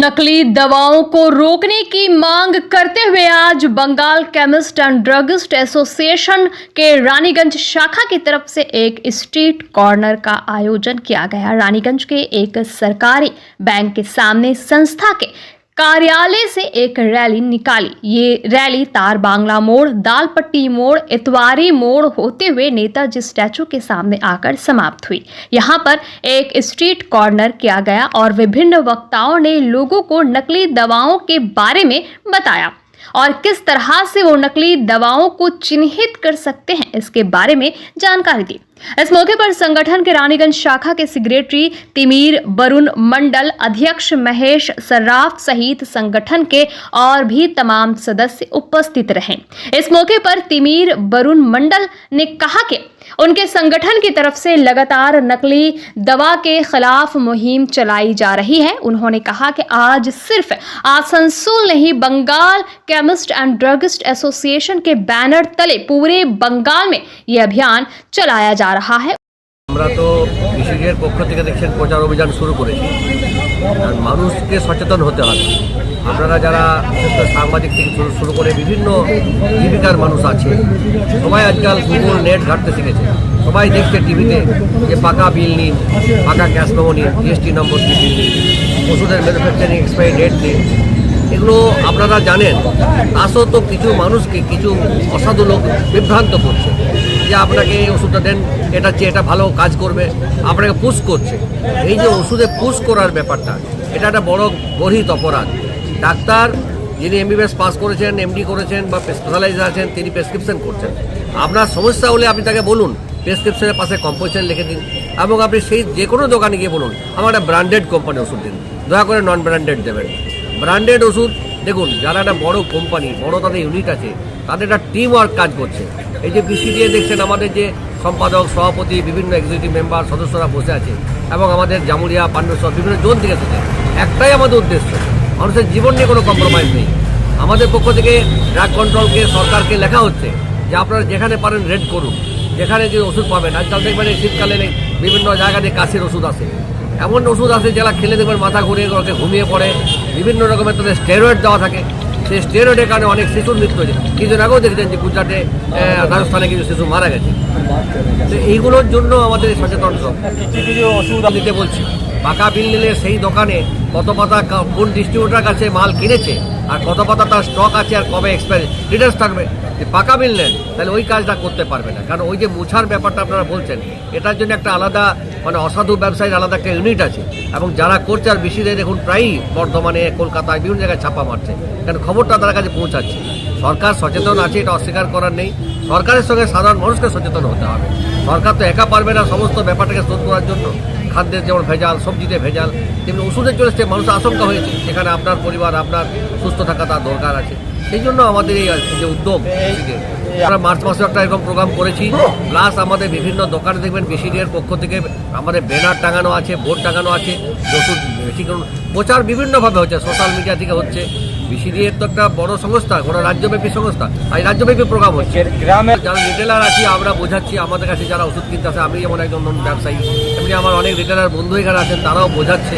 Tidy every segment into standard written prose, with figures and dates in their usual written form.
नकली दवाओं को रोकने की मांग करते हुए आज Bengal chemist and druggist association के रानीगंज शाखा की तरफ से एक स्ट्रीट कॉर्नर का आयोजन किया गया। रानीगंज के एक सरकारी बैंक के सामने संस्था के कार्यालय से एक रैली निकाली। ये रैली तार बांग्ला मोड़, दालपट्टी मोड़, इतवारी मोड़ होते हुए नेताजी स्टैचू के सामने आकर समाप्त हुई। यहाँ पर एक स्ट्रीट कॉर्नर किया गया और विभिन्न वक्ताओं ने लोगों को नकली दवाओं के बारे में बताया और किस तरह से वो नकली दवाओं को चिन्हित कर सकते हैं इसके बारे में जानकारी दी। इस मौके पर संगठन के रानीगंज शाखा के सेक्रेटरी तिमीर बरुण मंडल, अध्यक्ष महेश सर्राफ सहित संगठन के और भी तमाम सदस्य उपस्थित रहे। इस मौके पर तिमीर बरुण मंडल ने कहा कि उनके संगठन की तरफ से लगातार नकली दवा के खिलाफ मुहिम चलाई जा रही है। उन्होंने कहा कि आज सिर्फ आसनसोल नहीं, Bengal chemist and druggist association के बैनर तले पूरे बंगाल में ये अभियान चलाया जा रहा है। আমরা তো বিশেষের পক্ষ থেকে দেখছেন প্রচার অভিযান শুরু করেছি। মানুষকে সচেতন হতে হবে। আপনারা যারা বিশেষ করে সাংবাদিক থেকে শুরু করে বিভিন্ন জীবিকার মানুষ আছে, সবাই আজকাল গুগল নেট ঘাঁটতে শিখেছে। সবাই দেখছে টিভিতে যে পাকা বিল নিন, পাকা ক্যাশ মেমো নিন, জিএসটি নম্বর দিয়ে বিল নিন, ওষুধের ম্যানুফ্যাকচারিং এক্সপায়ারি ডেট দিন। এগুলো আপনারা জানেন। আসলে তো কিছু মানুষকে কিছু অসাধু লোক বিভ্রান্ত করছে যে আপনাকে এই ওষুধটা দেন, এটা চেয়ে এটা ভালো কাজ করবে, আপনাকে পুশ করছে। এই যে ওষুধে পুশ করার ব্যাপারটা, এটা একটা বড় গর্হিত অপরাধ। ডাক্তার যিনি এমবিবিএস পাস করেছেন, এমডি করেছেন বা স্পেশালাইজার আছেন, তিনি প্রেসক্রিপশন করছেন। আপনার সমস্যা হলে আপনি তাকে বলুন, প্রেসক্রিপশনের পাশে কম্পোজিশন লিখে দিন এবং আপনি সেই যে কোনো দোকানে গিয়ে বলুন আমার একটা ব্র্যান্ডেড কোম্পানি ওষুধ দিন, দয়া করে নন ব্র্যান্ডেড দেবেন। ব্র্যান্ডেড ওষুধ দেখুন, যারা একটা বড় কোম্পানি, বড় তাদের ইউনিট আছে, তাদের একটা টিম ওয়ার্ক কাজ করছে। এই যে বিসিডিএ দেখছেন, আমাদের যে সম্পাদক, সভাপতি, বিভিন্ন এক্সিকিউটিভ মেম্বার, সদস্যরা বসে আছে এবং আমাদের জামুরিয়া, পান্ডুসহ বিভিন্ন জোন থেকে এসেছে। একটাই আমাদের উদ্দেশ্য, মানুষের জীবন নিয়ে কোনো কম্প্রোমাইজ নেই। আমাদের পক্ষ থেকে ড্রাগ কন্ট্রোলকে, সরকারকে লেখা হচ্ছে যে আপনারা যেখানে পারেন রেড করুন, যেখানে যে ওষুধ পাবেন। আজকাল দেখবেন এই শীতকালে বিভিন্ন জায়গাতে কাশির ওষুধ আসে, এমন ওষুধ আছে যারা খেলে দেখবেন মাথা ঘুরিয়ে ঘুমিয়ে পড়ে, বিভিন্ন রকমের তাদের স্টেরয়েড দেওয়া থাকে। সেই স্টেরয়েডের কারণে অনেক শিশুর মৃত্যু হয়েছে। কিছুদিন আগেও দেখেছেন যে গুজরাটে, রাজস্থানে কিছু শিশু মারা গেছে। তো এইগুলোর জন্য আমাদের সচেতন ওষুধ নিতে বলছি। পাকা বিল নিলে সেই দোকানে কত পাতা কোন ডিস্ট্রিবিউটার কাছে মাল কিনেছে আর কত পাতা তার স্টক আছে আর কবে এক্সপায়ারি ডিটেলস থাকবে। যে পাকা বিল নেন তাহলে ওই কাজটা করতে পারবে না, কারণ ওই যে মুছার ব্যাপারটা আপনারা বলছেন, এটার জন্য একটা আলাদা অসাধু ব্যবসায়ীর আলাদা একটা ইউনিট আছে এবং যারা করছে আর বেশি দেখুন প্রায়ই বর্ধমানে, কলকাতায় বিভিন্ন জায়গায় ছাপা মারছে, কারণ খবরটা তার কাছে পৌঁছাচ্ছে। সরকার সচেতন আছে, এটা অস্বীকার করার নেই। সরকারের সঙ্গে সাধারণ মানুষকে সচেতন হতে হবে। সরকার তো একা পারবে না সমস্ত ব্যাপারটাকে শোধ করার জন্য। খাদ্যের যেমন ভেজাল, সবজিতে ভেজাল, তেমনি ওষুধের চলে এসছে, মানুষের আশঙ্কা হয়েছে যেখানে আপনার পরিবার, আপনার সুস্থ থাকা তার দরকার আছে। সেই জন্য আমাদের এই যে উদ্যোগ, আমরা মার্চ মাসে একটা এরকম প্রোগ্রাম করেছি। প্লাস আমাদের বিভিন্ন দোকানে দেখবেন বিসিডিএর পক্ষ থেকে আমাদের ব্যানার টাঙানো আছে, বোর্ড টাঙানো আছে। ওষুধ বেশি প্রচার বিভিন্নভাবে হচ্ছে, সোশ্যাল মিডিয়া থেকে হচ্ছে। বিসিডিএর তো একটা বড় সংস্থা, কোনো রাজ্যব্যাপী সংস্থা, আর রাজ্যব্যাপী প্রোগ্রাম হচ্ছে। গ্রামের যারা রিটেলার আছি আমরা বোঝাচ্ছি, আমাদের কাছে যারা ওষুধ কিনতে আসে, আমি যেমন একজন ব্যবসায়ী, এমনি আমার অনেক রিটেলার বন্ধু এখানে আছেন, তারাও বোঝাচ্ছে।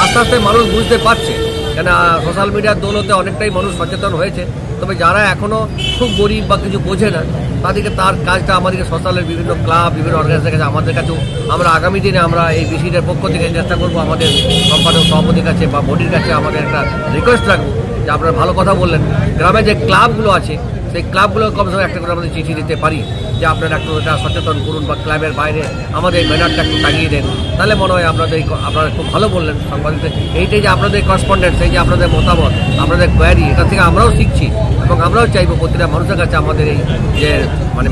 আস্তে আস্তে মানুষ বুঝতে পারছে, কেন সোশ্যাল মিডিয়ার দৌলতে অনেকটাই মানুষ সচেতন হয়েছে। তবে যারা এখনও খুব গরিব বা কিছু বোঝে না, তাদেরকে তার কাজটা আমাদেরকে সোশ্যালের বিভিন্ন ক্লাব, বিভিন্ন অর্গানাইজেশনের কাছে, আমাদের কাছেও আমরা আগামী দিনে আমরা এই বিসিডির পক্ষ থেকে চেষ্টা করবো, আমাদের সম্পাদক সভাপতির কাছে বা বডির কাছে আমাদের একটা রিকোয়েস্ট রাখবো যে আপনারা ভালো কথা বললেন, গ্রামে যে ক্লাবগুলো আছে সেই ক্লাবগুলো কমসে কম একটা করে আমাদের চিঠি দিতে পারি যে আপনারা একটু এটা সচেতন করুন বা ক্লাবের বাইরে আমাদের ব্যানারটা একটু টাঙিয়ে দেন। তাহলে মনে হয় আপনারা খুব ভালো বললেন সাংবাদিকদের। এইটাই যে আপনাদের করেসপন্ডেন্স, এই যে আপনাদের মতামত, আপনাদের কোয়ারি, এটা থেকে আমরাও শিখছি এবং আমরাও চাইবো প্রতিটা মানুষের কাছে আমাদের এই যে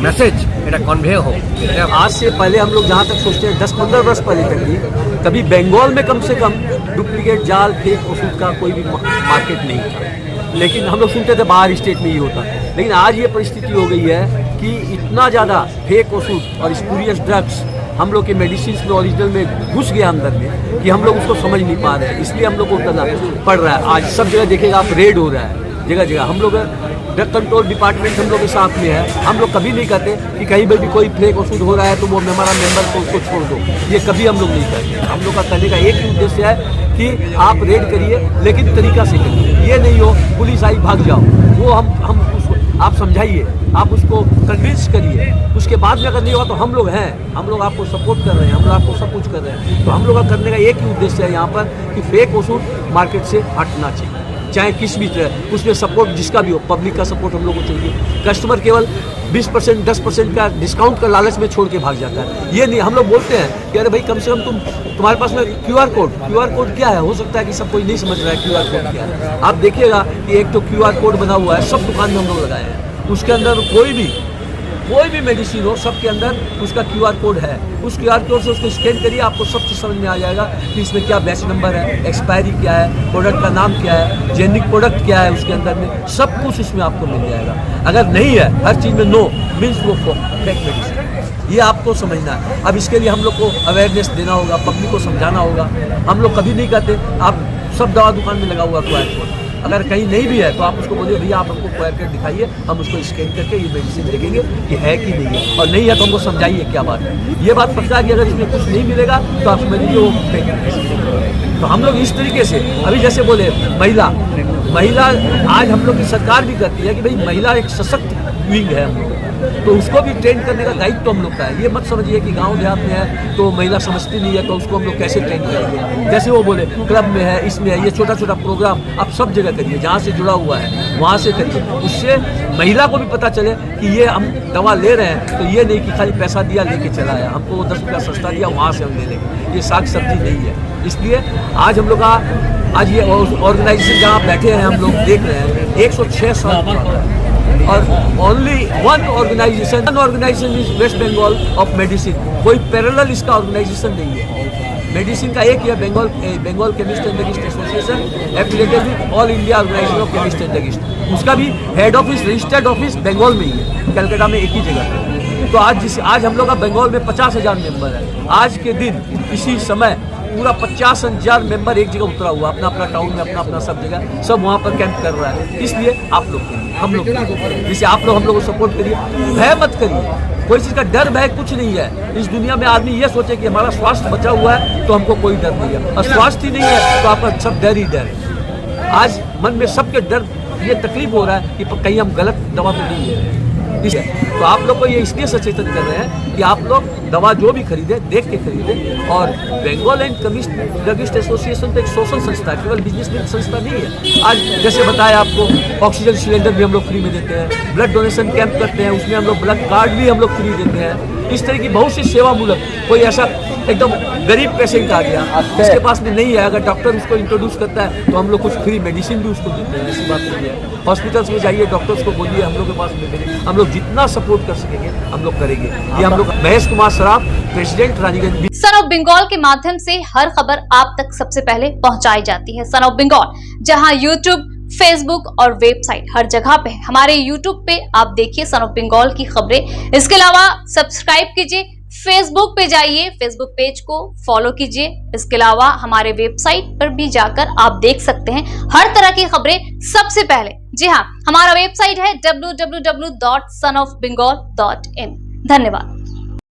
মেসেজ এটা কনভে হোক। आज से पहले हम लोग जहाँ तक सोचते हैं 10-15 वर्ष पहले तक भी कभी बंगाल में कम से कम डुप्लीकेट जाल, फेक ओषुध का कोई भी मार्केट नहीं था। लेकिन हम लोग सुनते थे बाहर स्टेट में ही होता। लेकिन आज ये परिस्थिति हो गई है कि इतना ज़्यादा फेक ओषुध और स्पूरियस ड्रग्स हम लोग के मेडिसिन में, ओरिजिनल में घुस गया अंदर में, कि हम लोग उसको समझ नहीं पा रहे हैं। इसलिए हम लोग को करना पड़ रहा है। आज सब जगह देखिएगा आप, रेड हो रहा है जगह जगह। हम लोग ड्रग कंट्रोल डिपार्टमेंट हम लोग के साथ में है। हम लोग कभी नहीं कहते कि कहीं पर भी कोई फेक वसूल हो रहा है तो वो हमारा मेंबर को उसको छोड़ दो, ये कभी हम लोग नहीं कहते। हम लोग का कहने का एक ही उद्देश्य है कि आप रेड करिए लेकिन तरीका से करिए, ये नहीं हो पुलिस आई भाग जाओ। वो हम उसको आप समझाइए, आप उसको कन्विंस करिए, उसके बाद में अगर नहीं हुआ तो हम लोग हैं, हम लोग आपको सपोर्ट कर रहे हैं, हम लोग आपको सब कुछ कर रहे हैं। तो हम लोग का करने का एक ही उद्देश्य है यहाँ पर कि फेक वसूल मार्केट से हटना चाहिए, चाहे किस भी तरह उसमें सपोर्ट जिसका भी हो, पब्लिक का सपोर्ट हम लोग को चाहिए। कस्टमर केवल 20% 10% का डिस्काउंट का लालच में छोड़ के भाग जाता है, ये नहीं। हम लोग बोलते हैं कि अरे भाई कम से कम तुम्हारे पास में QR कोड क्या है, हो सकता है कि सब कोई नहीं समझ रहा है QR कोड क्या है। आप देखिएगा कि एक तो QR कोड बना हुआ है, सब दुकान में हम लोग लगाए हैं, उसके अंदर कोई भी मेडिसिन हो सबके अंदर उसका QR कोड है। उस QR कोड से उसको स्कैन करिए, आपको सब चीज़ समझ में आ जाएगा कि इसमें क्या बैच नंबर है, एक्सपायरी क्या है, प्रोडक्ट का नाम क्या है, जेनिक प्रोडक्ट क्या है, उसके अंदर में सब कुछ इसमें आपको मिल जाएगा। अगर नहीं है हर चीज़ में नो मीन्स वो फेक मेडिसिन, ये आपको समझना है। अब इसके लिए हम लोग को अवेयरनेस देना होगा, पब्लिक को समझाना होगा। हम लोग कभी नहीं कहते आप सब दवा दुकान में लगा हुआ QR कोड, अगर कहीं नहीं भी है तो आप उसको बोलिए भैया आप हमको QR कोड दिखाइए, हम उसको स्कैन करके ये मेडिसिन देखेंगे कि है कि नहीं है, और नहीं है तो हमको समझाइए क्या बात है। ये बात पक्का है कि अगर इसमें कुछ नहीं मिलेगा तो आप समझ लीजिए वो फेक है। तो हम लोग इस तरीके से अभी जैसे बोले महिला आज हम लोग की सरकार भी करती है कि भाई महिला एक सशक्त विंग है हम लोग, तो उसको भी ट्रेन करने का दायित्व तो हम लोग का है। ये मत समझिए कि गांव देहात में है तो महिला समझती नहीं है तो उसको हम लोग कैसे ट्रेन करेंगे। जैसे वो बोले क्लब में है, इसमें है, ये छोटा छोटा प्रोग्राम आप सब जगह करिए, जहाँ से जुड़ा हुआ है वहाँ से करिए, उससे महिला को भी पता चले कि ये हम दवा ले रहे हैं तो ये नहीं कि खाली पैसा दिया लेके चला है, हमको वो 10 रुपया सस्ता दिया वहाँ से हम ले लेंगे, ये साग सब्जी नहीं है। इसलिए आज हम लोग का आज ये ऑर्गेनाइजेशन जहाँ बैठे हैं हम लोग देख रहे हैं 106 साल और only one organisation is West Bengal of medicine, कोई पैरेलल इसका ऑर्गेनाइजेशन नहीं है। मेडिसिन का एक ही है Bengal chemist and druggist association affiliated with all India organisation of chemist and druggist, उसका भी head office registered office Bengal में ही है, कलकत्ता में एक ही जगह है। तो आज हम लोग का बंगाल में 50,000 मेंबर है। आज के दिन इसी समय पूरा 50,000 मेंबर एक जगह उतरा हुआ, अपना अपना टाउन में अपना सब जगह सब वहाँ पर कैंप कर रहा है। इसलिए आप लोग हम लोग जैसे आप लोग हम लोग को सपोर्ट करिए, भय मत करिए, कोई चीज़ का डर भय कुछ नहीं है। इस दुनिया में आदमी ये सोचे कि हमारा स्वास्थ्य बचा हुआ है तो हमको कोई डर नहीं है, और स्वास्थ्य ही नहीं है तो आपका सब डर ही डर है। आज मन में सबके डर ये तकलीफ हो रहा है कि कहीं हम गलत दवा तो नहीं ले रहे हैं। तो आप लोग को ये इसलिए सचेतन कर रहे हैं कि आप लोग दवा जो भी खरीदे देख के खरीदे। और Bengal and chemist druggist association तो एक सोशल संस्था है, केवल बिजनेसमैन संस्था नहीं है। आज जैसे बताया आपको ऑक्सीजन सिलेंडर भी हम लोग फ्री में देते हैं, ब्लड डोनेशन कैंप करते हैं, उसमें हम लोग ब्लड कार्ड भी हम लोग फ्री देते हैं। इस तरह की बहुत सी सेवामूलक, कोई ऐसा एकदम गरीब पेशेंट आ गया जिसके पास में नहीं है, अगर डॉक्टर उसको इंट्रोड्यूस करता है तो हम लोग कुछ फ्री मेडिसिन भी उसको देते हैं। ऐसी बात नहीं है, हॉस्पिटल्स में जाइए, डॉक्टर्स को बोलिए हम लोग के पास में हम लोग जितना सपोर्ट कर सकेंगे हम लोग करेंगे। ये हम लोग Mahesh Kumar Saraf, president Raniganj. Son of Bengal के माध्यम से हर खबर आप तक सबसे पहले पहुंचाई जाती है। सन ऑफ बंगाल जहां यूट्यूब, फेसबुक और वेबसाइट हर जगह पे, हमारे यूट्यूब पे आप देखिए सन ऑफ बंगाल की खबरें। इसके अलावा सब्सक्राइब कीजिए, फेसबुक पे जाइए, फेसबुक पेज को फॉलो कीजिए। इसके अलावा हमारे वेबसाइट पर भी जाकर आप देख सकते हैं हर तरह की खबरें सबसे पहले। जी हाँ, हमारा वेबसाइट है www.sonofbengal.in। धन्यवाद।